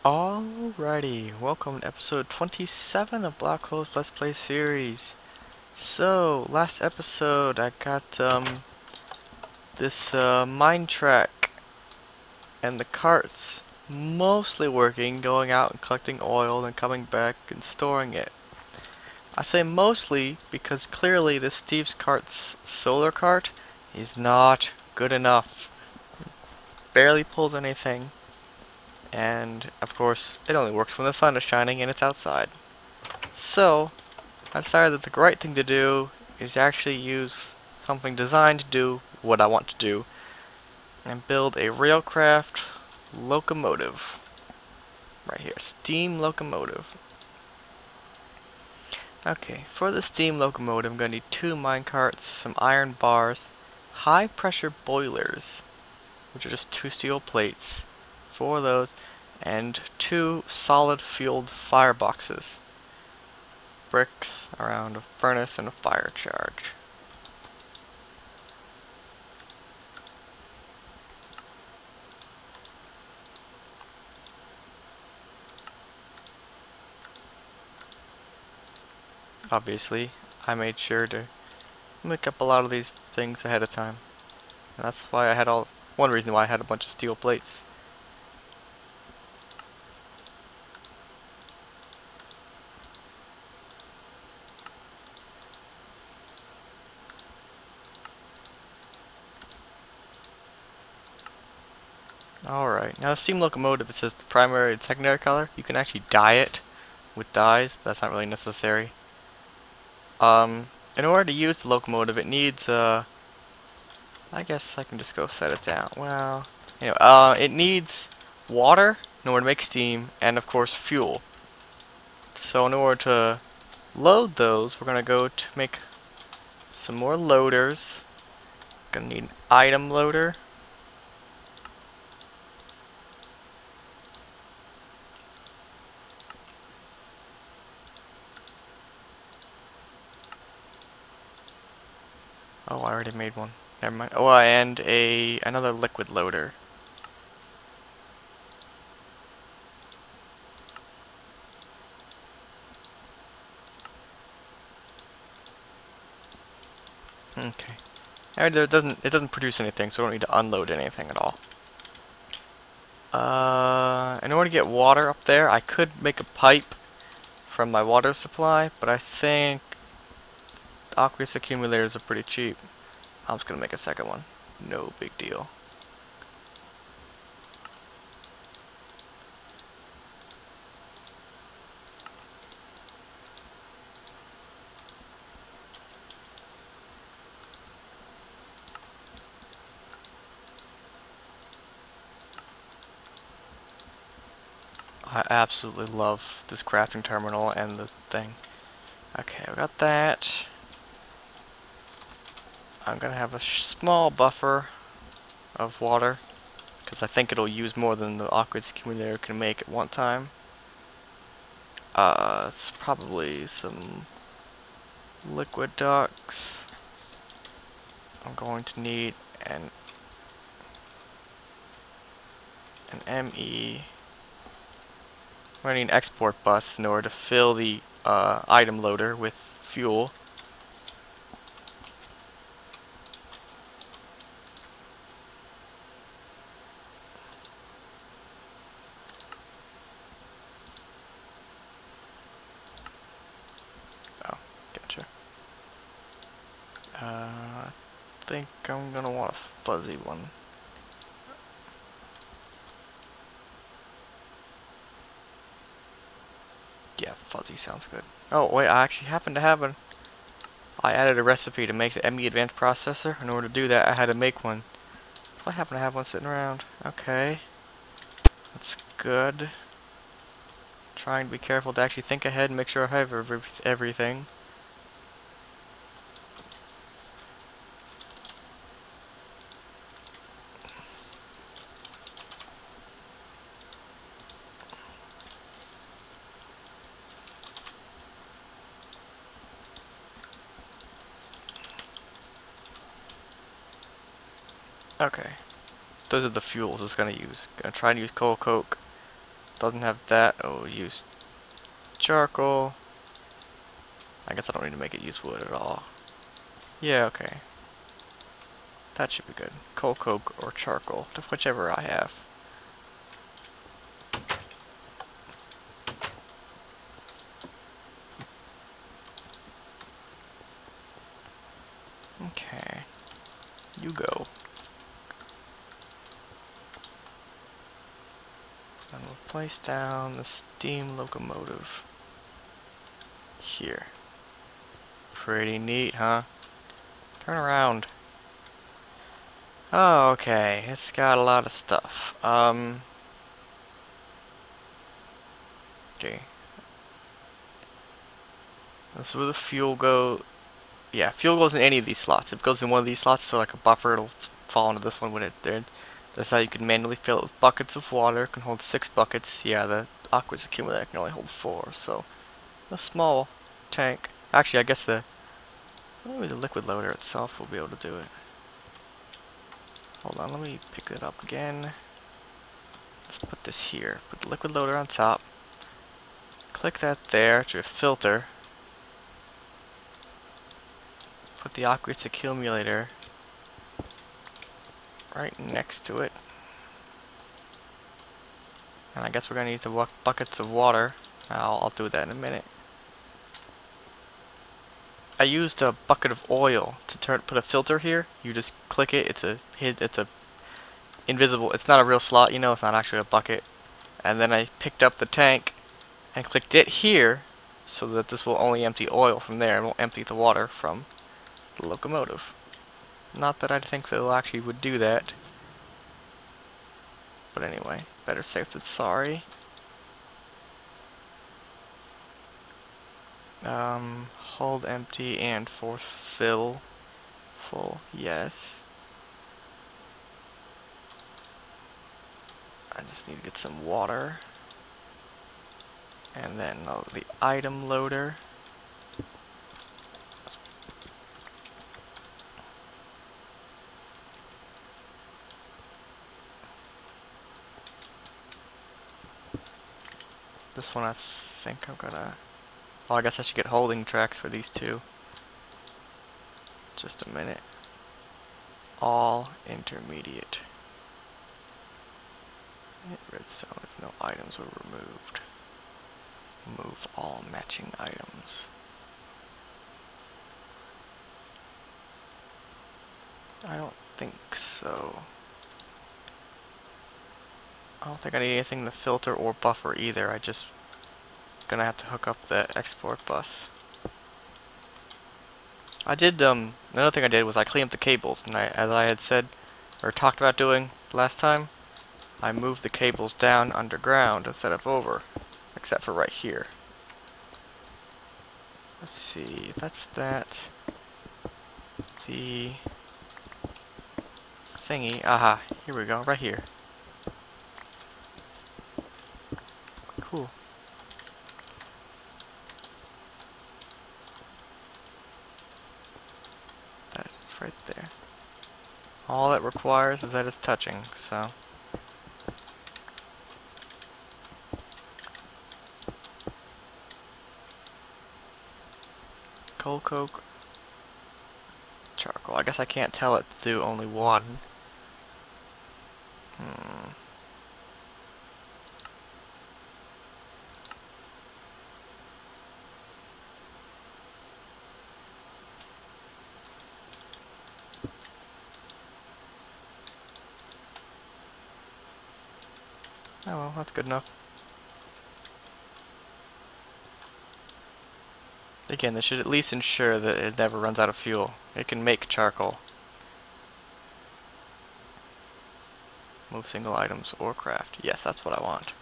Alrighty, welcome to episode 27 of Black Hole's Let's Play series. So, last episode I got this mine track and the carts mostly working, going out and collecting oil and coming back and storing it. I say mostly because clearly this Steve's Cart's solar cart is not good enough. Barely pulls anything. And of course, it only works when the sun is shining and it's outside. So, I decided that the right thing to do is actually use something designed to do what I want to do and build a railcraft locomotive. Right here, steam locomotive. Okay, for the steam locomotive I'm going to need 2 minecarts, some iron bars, high pressure boilers, which are just 2 steel plates, 4 of those, and 2 solid fueled fireboxes. Bricks around a furnace and a fire charge. Obviously, I made sure to make up a lot of these things ahead of time. And that's why I had one reason why I had a bunch of steel plates. Alright, now the steam locomotive, it says the primary and secondary color. You can actually dye it with dyes, but that's not really necessary. In order to use the locomotive, it needs, I guess I can just go set it down. Well, anyway, it needs water in order to make steam, and of course fuel. So in order to load those, we're going to go to make some more loaders. Gonna need an item loader. Oh, I already made one. Never mind. Oh, and another liquid loader. Okay. And it doesn't produce anything, so I don't need to unload anything at all. In order to get water up there, I could make a pipe from my water supply, but I think aqueous accumulators are pretty cheap. I'm just gonna make a second one. No big deal. I absolutely love this crafting terminal and the thing. Okay, we got that. I'm gonna have a small buffer of water because I think it'll use more than the aqueous accumulator can make at one time. It's probably some liquid ducts. I'm going to need an ME. I'm going to need an export bus in order to fill the item loader with fuel. Oh, gotcha. I think I'm going to want a fuzzy one. Yeah, fuzzy sounds good. Oh, wait, I actually happen to have I added a recipe to make the ME Advanced Processor. In order to do that, I had to make one. So I happen to have one sitting around. Okay. That's good. Trying to be careful to actually think ahead and make sure I have everything. Okay. Those are the fuels it's gonna use. Gonna try and use coal coke. doesn't have that. Oh, use charcoal. I guess I don't need to make it use wood at all. Yeah, okay. That should be good. Coal coke or charcoal, whichever I have. Okay. You go. And we'll place down the steam locomotive here. Pretty neat, huh? Turn around. Oh, okay. It's got a lot of stuff. Okay. This is where the fuel goes. Yeah, fuel goes in any of these slots. If it goes in one of these slots, so like a buffer, it'll fall into this one when it there. That's how you can manually fill it with buckets of water. It can hold 6 buckets. Yeah, the aqueous accumulator can only hold 4, so a small tank. Actually, I guess maybe the liquid loader itself will be able to do it. Hold on, let me pick it up again. Let's put this here. Put the liquid loader on top. Click that there to filter. Put the aqueous accumulator right next to it. And I guess we're going to need the buckets of water. I'll do that in a minute. I used a bucket of oil to put a filter here. You just click it. It's a invisible. It's not a real slot. You know, it's not actually a bucket. And then I picked up the tank and clicked it here, so that this will only empty oil from there and won't empty the water from the locomotive. Not that I think that it'll actually would do that. But anyway, better safe than sorry. Hold empty and force fill full, yes. I just need to get some water. And then the item loader. This one I think I'm gonna... Well, I guess I should get holding tracks for these two. Just a minute. All intermediate. Hit red zone if no items were removed. Move all matching items. I don't think so. I don't think I need anything to filter or buffer either. I just gonna have to hook up the export bus. I did, another thing I did was I cleaned up the cables, and as I had said, or talked about doing last time, I moved the cables down underground instead of over, except for right here. Let's see, that's that. The thingy, aha, here we go, right here. Cool. That's right there. All it requires is that it's touching, so. Coal coke, charcoal. I guess I can't tell it to do only one. Oh well, that's good enough. Again, this should at least ensure that it never runs out of fuel. It can make charcoal. Move single items or craft. Yes, that's what I want.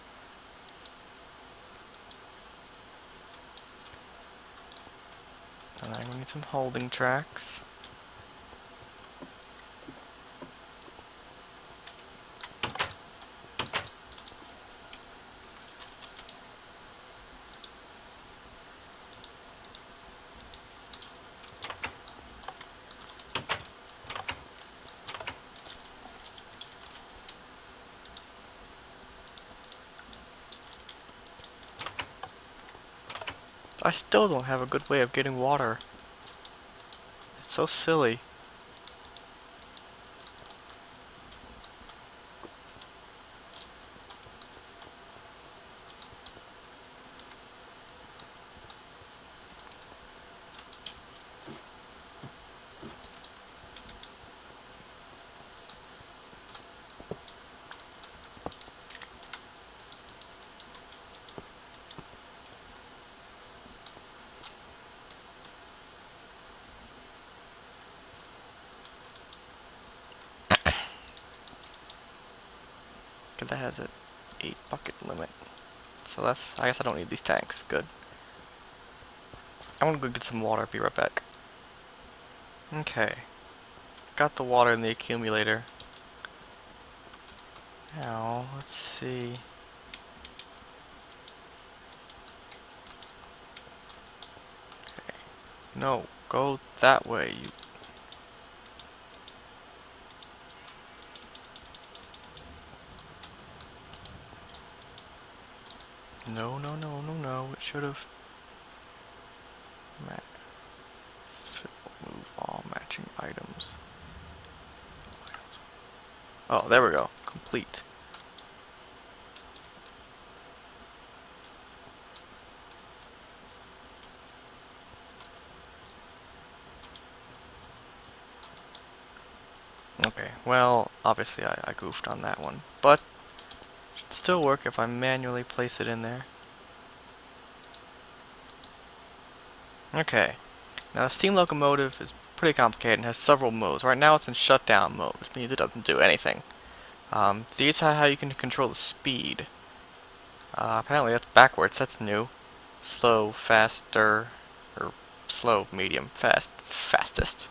And then we need some holding tracks. I still don't have a good way of getting water. It's so silly. Because that has a 8 bucket limit. So that's, I guess I don't need these tanks. Good. I'm gonna go get some water, be right back. Okay. Got the water in the accumulator. Now, let's see. Okay. No, go that way, you. No, no, no, no, no. It should have. Move all matching items. Oh, there we go. Complete. Okay, well, obviously I goofed on that one, but it should still work if I manually place it in there. Okay, now the steam locomotive is pretty complicated and has several modes. Right now it's in shutdown mode, which means it doesn't do anything. These are how you can control the speed. Apparently that's backwards, that's new. Slow, faster, or slow, medium, fast, fastest.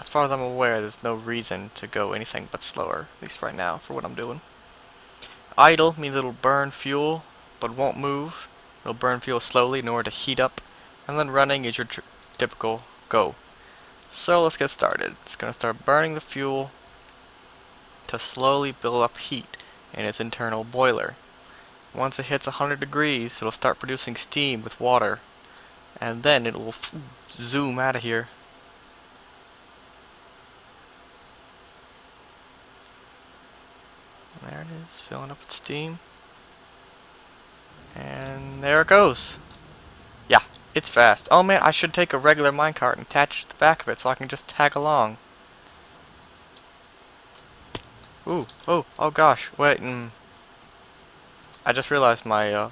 As far as I'm aware, there's no reason to go anything but slower, at least right now, for what I'm doing. Idle means it'll burn fuel, but won't move. It'll burn fuel slowly in order to heat up. And then running is your typical go. So let's get started. It's going to start burning the fuel to slowly build up heat in its internal boiler. Once it hits 100 degrees, it'll start producing steam with water. And then it will zoom out of here. There it is, filling up with steam. And there it goes. Yeah, it's fast. Oh man, I should take a regular minecart and attach to the back of it so I can just tag along. Ooh, oh gosh, wait, I just realized my,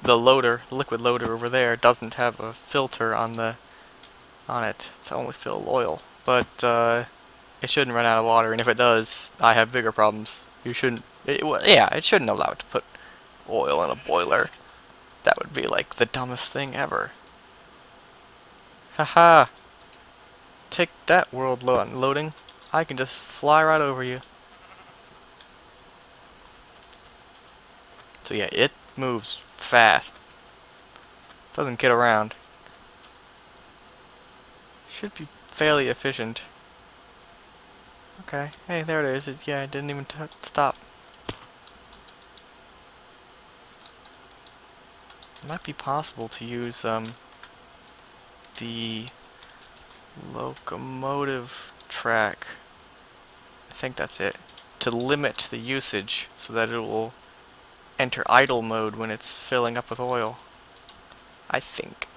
the loader, liquid loader over there doesn't have a filter on it. It's only fill oil. But, it shouldn't run out of water, and if it does, I have bigger problems. You shouldn't, it shouldn't allow it to put oil in a boiler. That would be like the dumbest thing ever. Haha! Take that, world loading. I can just fly right over you. So yeah, it moves fast. Doesn't get around. Should be fairly efficient. Okay, hey, there it is. It didn't even stop. It might be possible to use the locomotive track. I think that's it. To limit the usage so that it will enter idle mode when it's filling up with oil. I think.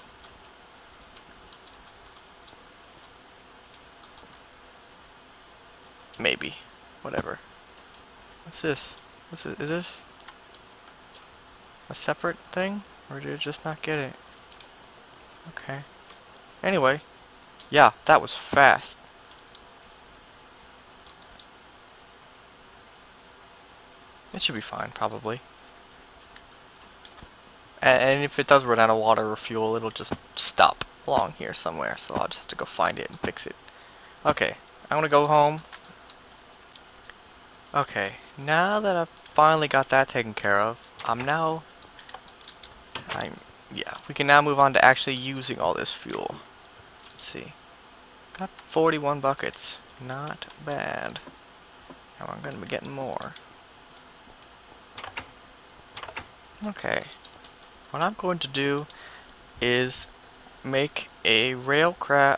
Maybe. Whatever. What's this? Is this a separate thing? Or did it just not get it? Okay. Anyway. Yeah, that was fast. It should be fine, probably. And if it does run out of water or fuel, it'll just stop along here somewhere. So I'll just have to go find it and fix it. Okay, I'm gonna go home. Okay, now that I've finally got that taken care of, we can now move on to actually using all this fuel. Let's see. Got 41 buckets. Not bad. Now I'm gonna be getting more. Okay. What I'm going to do is make a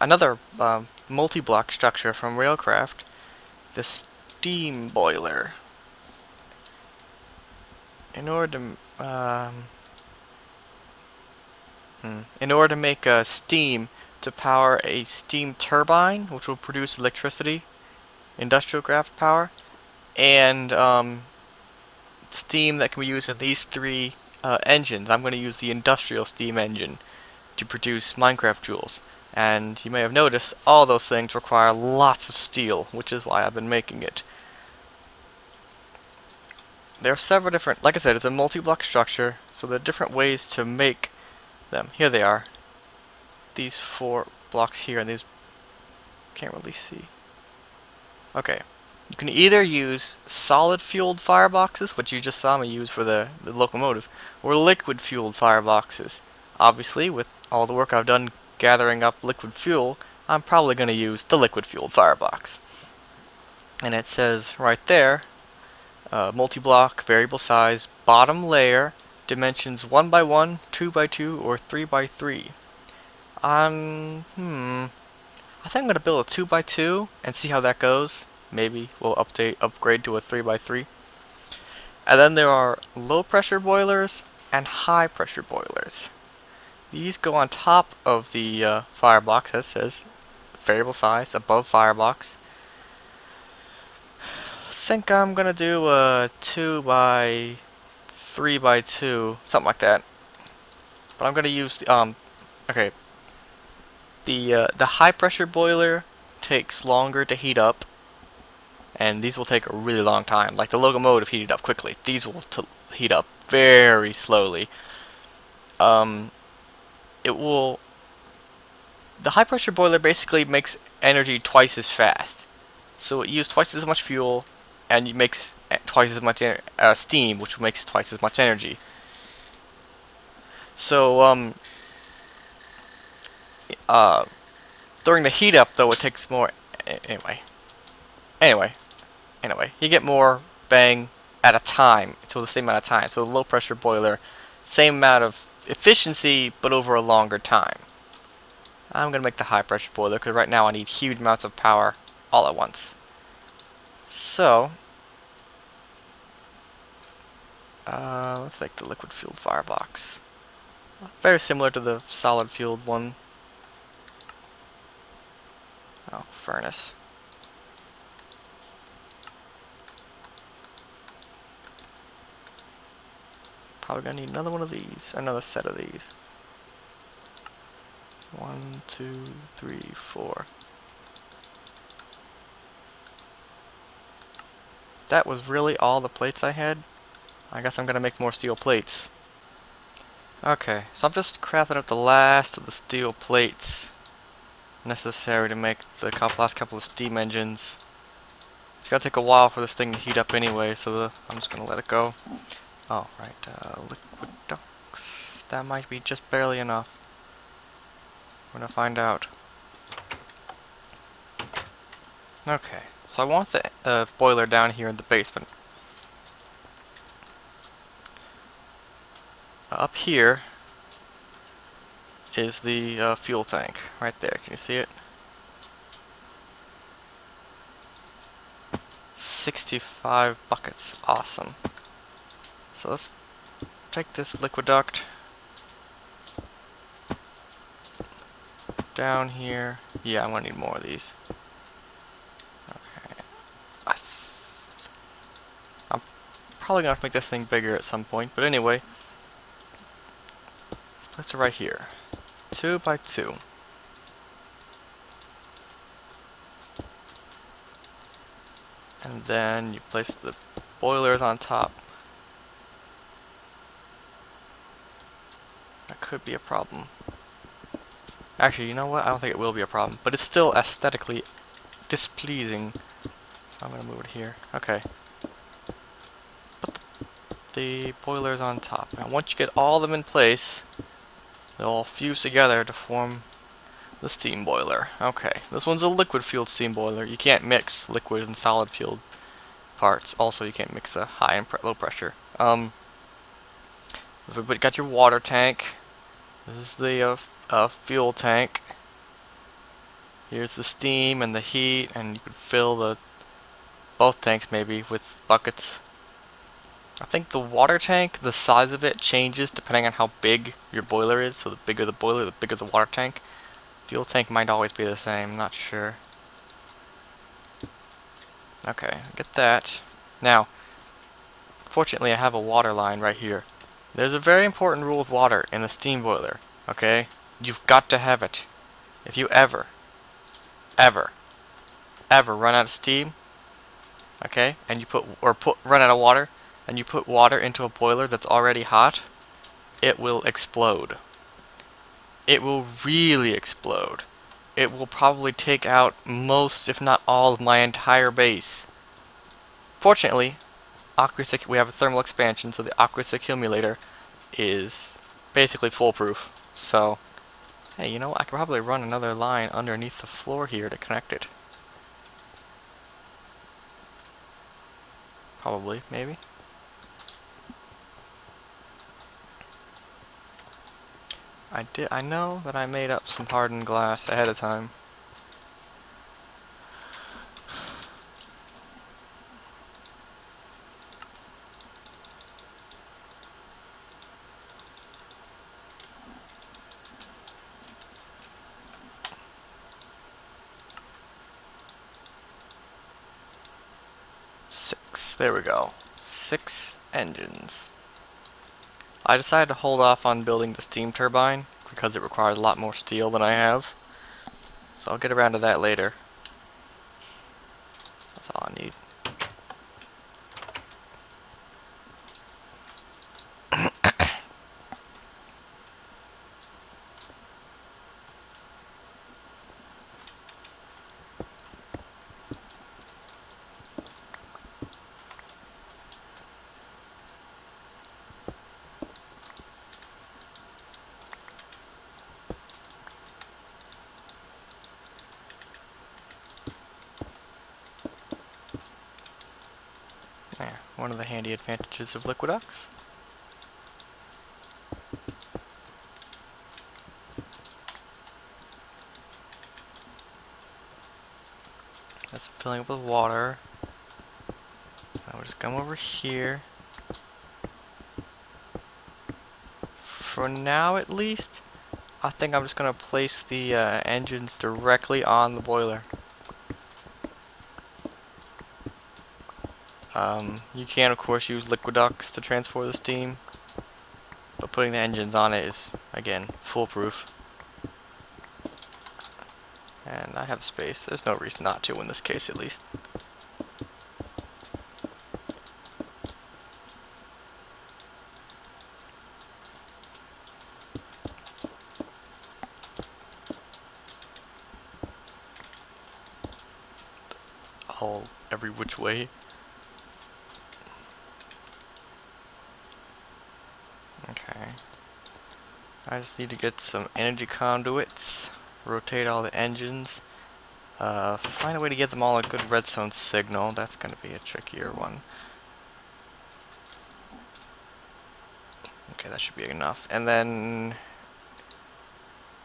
another multi-block structure from Railcraft, the steam boiler. In order to make steam to power a steam turbine, which will produce electricity, industrial craft power, and steam that can be used in these three engines. I'm going to use the industrial steam engine to produce Minecraft jewels. And you may have noticed all those things require lots of steel, which is why I've been making it. There are several different, like I said, it's a multi-block structure, so there are different ways to make them. Here they are. These 4 blocks here, and these can't really see. Okay. You can either use solid-fueled fireboxes, which you just saw me use for the locomotive, or liquid-fueled fireboxes. Obviously, with all the work I've done gathering up liquid fuel, I'm probably going to use the liquid-fueled firebox. And it says right there, multi-block, variable size, bottom layer, dimensions 1x1, 2x2, or 3x3. I think I'm going to build a 2x2 and see how that goes. Maybe we'll upgrade to a 3x3. And then there are low pressure boilers and high pressure boilers. These go on top of the firebox that says variable size above firebox. I think I'm gonna do a 2x3x2, something like that. But I'm gonna use the okay. The high pressure boiler takes longer to heat up, and these will take a really long time. Like the locomotive heated up quickly. These will heat up very slowly. The high pressure boiler basically makes energy twice as fast. So it uses twice as much fuel, and it makes twice as much steam, which makes twice as much energy. So during the heat up though, it takes more. Anyway, you get more bang at a time, so the same amount of time. So the low pressure boiler, same amount of efficiency, but over a longer time. I'm going to make the high pressure boiler, because right now I need huge amounts of power all at once. So, let's make the liquid fueled firebox. Very similar to the solid fueled one. Oh, furnace. Probably gonna need another one of these, another set of these. 1, 2, 3, 4. That was really all the plates I had. I guess I'm gonna make more steel plates. Okay, so I'm just crafting up the last of the steel plates necessary to make the last couple of steam engines. It's gonna take a while for this thing to heat up anyway, so I'm just gonna let it go. Oh, right, liquid ducts. That might be just barely enough. We're gonna find out. Okay, so I want the boiler down here in the basement. Up here is the fuel tank, right there. Can you see it? 65 buckets. Awesome. So let's take this liquid duct down here. Yeah, I'm gonna need more of these. Okay. I'm probably gonna have to make this thing bigger at some point, but anyway. Let's place it right here. 2x2. And then you place the boilers on top. That could be a problem. Actually, you know what? I don't think it will be a problem. But it's still aesthetically displeasing. So I'm going to move it here. Okay. Put the boilers on top. Now once you get all of them in place, they'll all fuse together to form the steam boiler. Okay. This one's a liquid-fueled steam boiler. You can't mix liquid and solid-fueled parts. Also, you can't mix the high and low pressure. But got your water tank. This is the fuel tank. Here's the steam and the heat, and you could fill both tanks maybe with buckets. I think the water tank, the size of it changes depending on how big your boiler is. So the bigger the boiler, the bigger the water tank. Fuel tank might always be the same, not sure. Okay, get that. Now, fortunately I have a water line right here. There's a very important rule with water in a steam boiler, okay? You've got to have it. If you ever run out of steam, okay, and you run out of water, and you put water into a boiler that's already hot, it will explode. It will really explode. It will probably take out most, if not all, of my entire base. Fortunately, we have a thermal expansion, so the aqueous accumulator is basically foolproof. So, hey, you know what? I could probably run another line underneath the floor here to connect it. Probably, maybe. I know that I made up some hardened glass ahead of time. There we go. 6 engines. I decided to hold off on building the steam turbine because it requires a lot more steel than I have. So I'll get around to that later. That's all I need. There, one of the handy advantages of Liquidox. That's filling up with water. I'll just come over here. For now, at least, I think I'm just going to place the engines directly on the boiler. You can, of course, use Liquidox to transfer the steam, but putting the engines on it is, again, foolproof. And I have space. There's no reason not to in this case, at least. Every which way. Okay. I just need to get some energy conduits, rotate all the engines, find a way to get them all a good redstone signal. That's going to be a trickier one. Okay, that should be enough. And then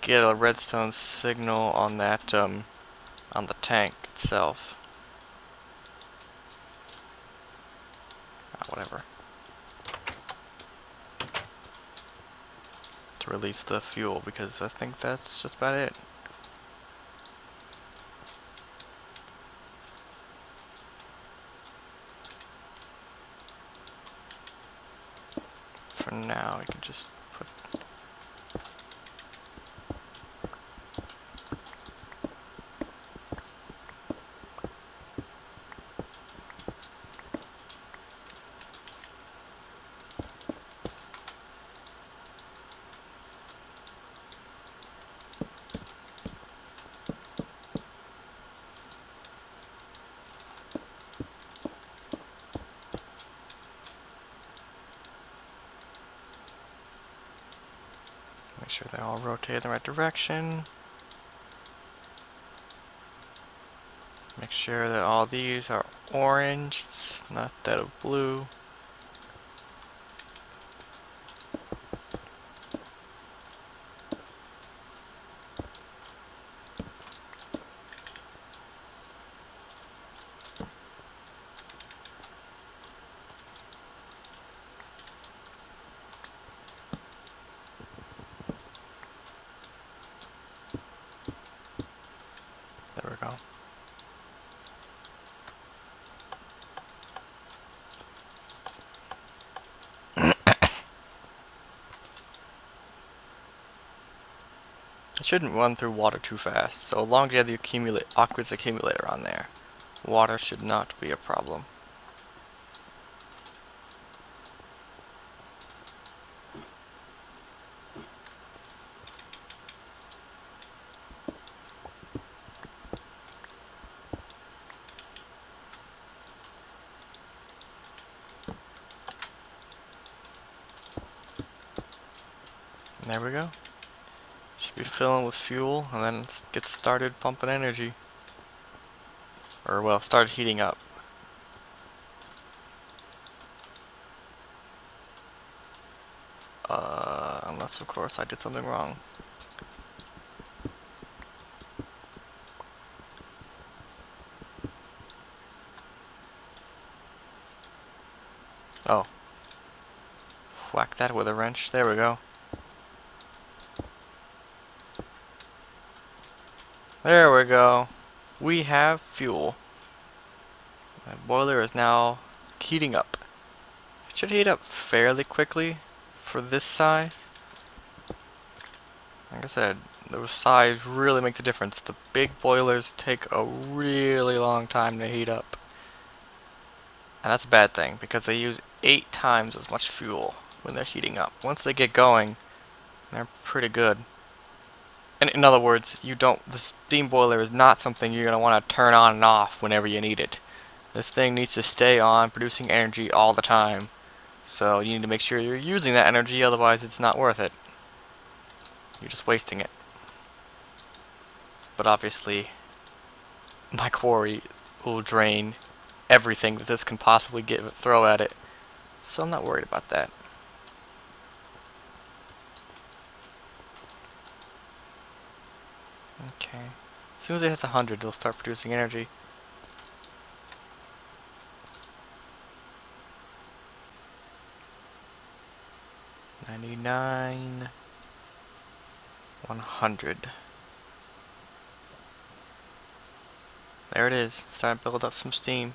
get a redstone signal on that, on the tank itself. Whatever. To release the fuel, because I think that's just about it. For now, we can just put... Make sure they all rotate in the right direction. Make sure that all these are orange, it's not that of blue. It shouldn't run through water too fast, so as long as you have the aqueous accumulator on there, water should not be a problem. And there we go. Should be filling with fuel, and then get started pumping energy. Or, well, start heating up. Unless, of course, I did something wrong. Oh. Whack that with a wrench. There we go. There we go. We have fuel. The boiler is now heating up. It should heat up fairly quickly for this size. Like I said, the size really makes a difference. The big boilers take a really long time to heat up. And that's a bad thing, because they use 8 times as much fuel when they're heating up. Once they get going, they're pretty good. And in other words, the steam boiler is not something you're going to want to turn on and off whenever you need it. This thing needs to stay on, producing energy all the time. So you need to make sure you're using that energy, otherwise it's not worth it. You're just wasting it. But obviously, my quarry will drain everything that this can possibly throw at it. So I'm not worried about that. Okay. As soon as it hits 100, it'll start producing energy. $99, 100. There it is. Starting to build up some steam.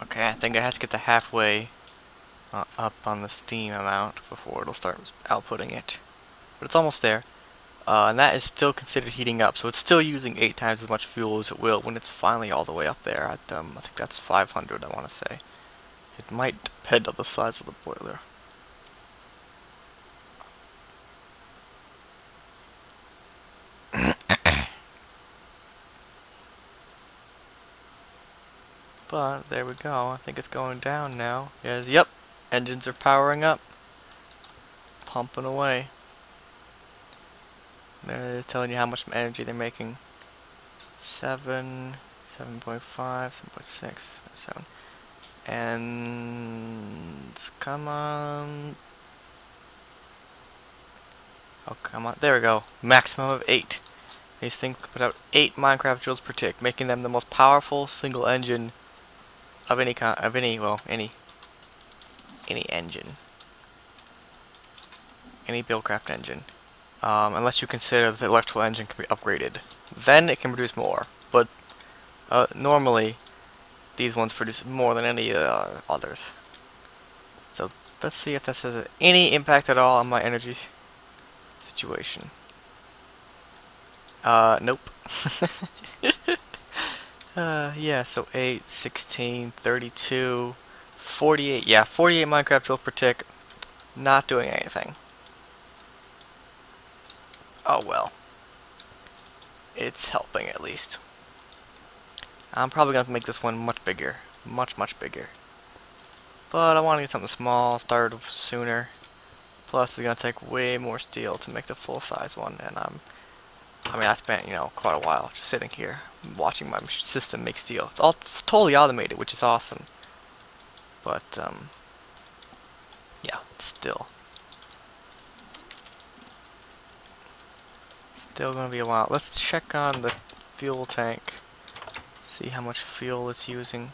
Okay, I think it has to get to halfway up on the steam amount before it'll start outputting it. But it's almost there. And that is still considered heating up, so it's still using 8 times as much fuel as it will when it's finally all the way up there at, I think that's 500, I want to say. It might depend on the size of the boiler. But, there we go, I think it's going down now. Yes, yep, engines are powering up. Pumping away. There it is, telling you how much energy they're making. 7, 7.5, 7.6, 7. And come on. Oh, come on. There we go. Maximum of 8. These things put out 8 Minecraft joules per tick, making them the most powerful single engine of any kind, any engine. Any Buildcraft engine. Unless you consider the electrical engine can be upgraded. Then it can produce more. But normally, these ones produce more than any others. So let's see if this has any impact at all on my energy situation. Nope. Yeah, so 8, 16, 32, 48. Yeah, 48 Minecraft joules per tick. Not doing anything. Oh well. It's helping at least. I'm probably going to make this one much bigger. Much bigger. But I want to get something small, start sooner. Plus, it's going to take way more steel to make the full-size one. And I mean, I spent, quite a while just sitting here, watching my system make steel. It's all totally automated, which is awesome. But, yeah, still going to be a while. Let's check on the fuel tank. See how much fuel it's using.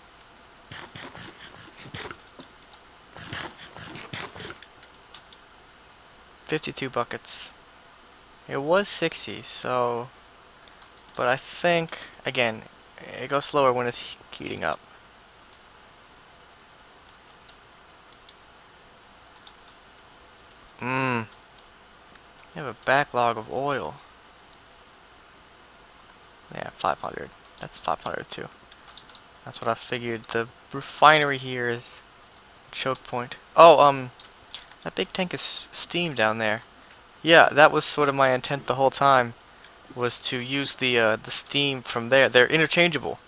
$52 buckets. It was 60, so... But I think, again, it goes slower when it's heating up. have a backlog of oil. Yeah, 500. That's 500 too. That's what I figured. The refinery here is choke point. Oh, that big tank is steam down there. Yeah, that was sort of my intent the whole time, was to use the steam from there. They're interchangeable.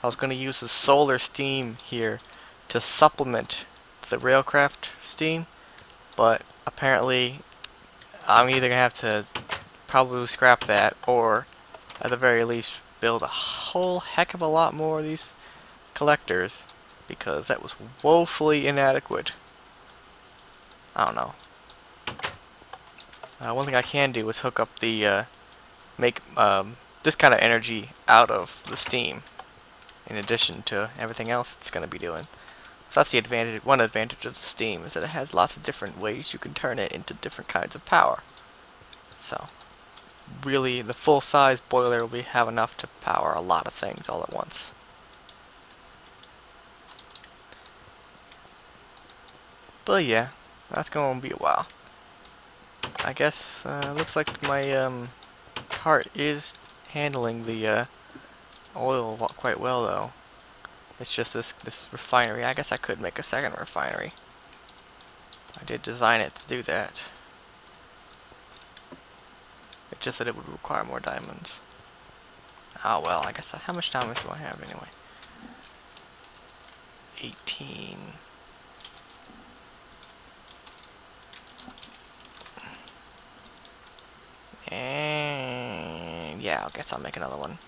I was going to use the solar steam here to supplement the railcraft steam, but apparently I'm either going to have to probably scrap that, or at the very least build a whole heck of a lot more of these collectors, because that was woefully inadequate. I don't know. One thing I can do is hook up the make this kind of energy out of the steam, in addition to everything else it's going to be doing. So that's the advantage. One advantage of the steam is that it has lots of different ways you can turn it into different kinds of power. So really, the full-size boiler will have enough to power a lot of things all at once. But yeah, that's going to be a while. I guess looks like my cart is handling the oil quite well, though. It's just this refinery. I guess I could make a second refinery. I did design it to do that. It's just that it would require more diamonds. Oh well, I guess how much diamonds do I have anyway? 18. And yeah, I guess I'll make another one.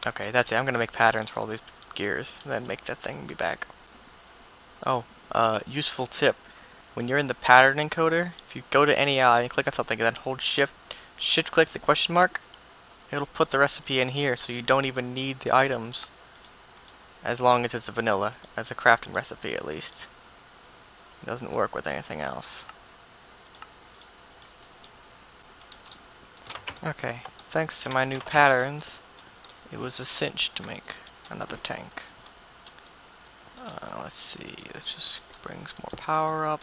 Okay, that's it. I'm gonna make patterns for all these gears, and then make that thing be back. Oh, useful tip. When you're in the pattern encoder, if you go to NEI and click on something and then hold shift click the question mark, it'll put the recipe in here, so you don't even need the items, as long as it's a vanilla, as a crafting recipe at least. It doesn't work with anything else. Okay, thanks to my new patterns, it was a cinch to make another tank. Let's see, that just brings more power up.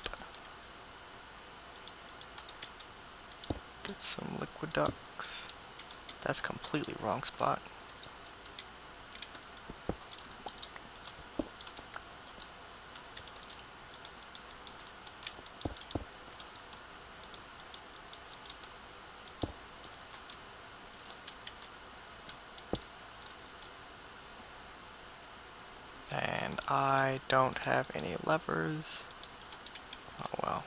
Get some liquid ducts. That's completely wrong spot. And I don't have any levers. Oh well.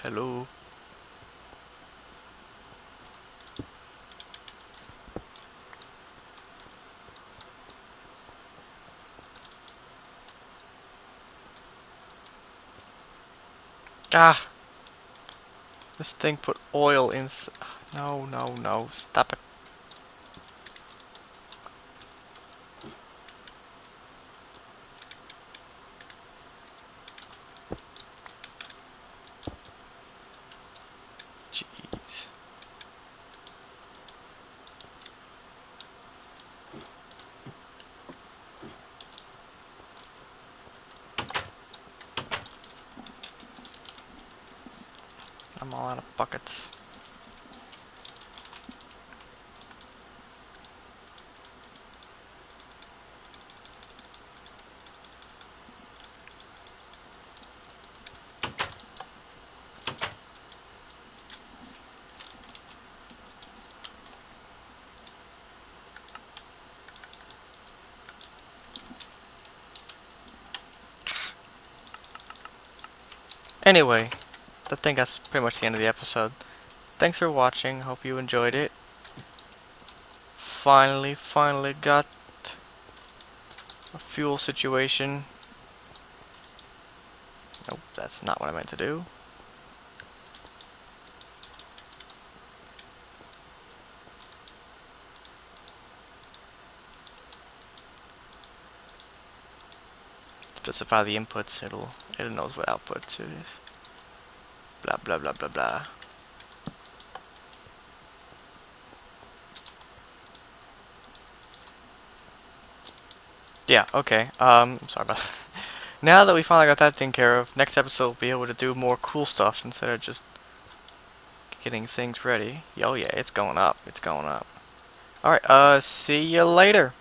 Hello? Ah! This thing put oil in. No, no, no. Stop it. Jeez. I'm all out of buckets. Anyway, I think that's pretty much the end of the episode. Thanks for watching. Hope you enjoyed it. Finally got a fuel situation. Nope, that's not what I meant to do. Specify the inputs, it knows what outputs it is. Blah blah blah blah blah. Yeah, okay. Sorry about that. Now that we finally got that thing care of, next episode we'll be able to do more cool stuff instead of just getting things ready. Oh yeah, it's going up. It's going up. Alright, see you later.